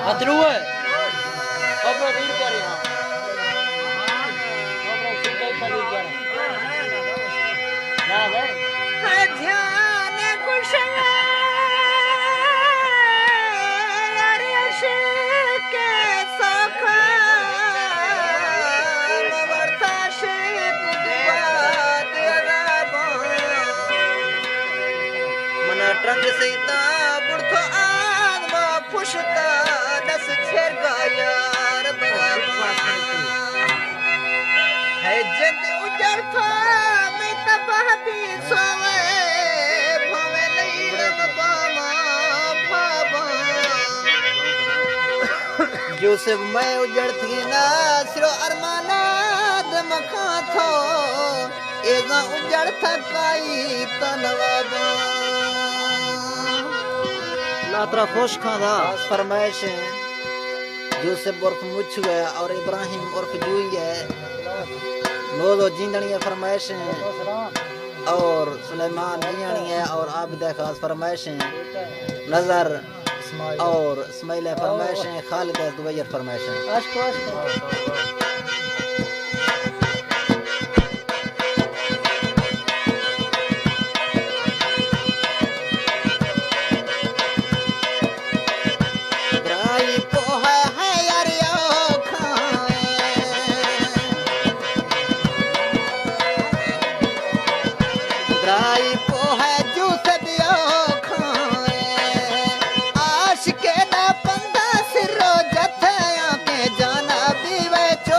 अतरू है अपना वीर करे हां अपना सिंचाई का वीर करे ना है ध्यान कुश अरश के सख वर्ता शेख बात अराबा मन ट्रंग सीता बुढ़ो आदमा फुशता दस छेर का यार बराबा है जिंद उजड़ था मैं तबाह भी सोवे भावे लीलम बामा भाबा जो सब मैं उजड़ थी ना सिरो अरमाना दमखा थो एगा उजड़ था काई तनवाबा लातरा खुश खादा फरमाइश है यूसुफ उर्फ मुच्छू है और इब्राहिम उर्फ जूई है नोजो जिंदनी है फरमाइश है और सुलेमान जियानी है और आबिदा खास फरमाइश है नजर और इस्माइल है फरमाइश है खालिद है दुबैर फरमाइश है अश्क राई पोहा है यारियो खाए राई पोहा जूस दियो खाए आशिक ना पंदा सिरो जथे के जाना भी वे चो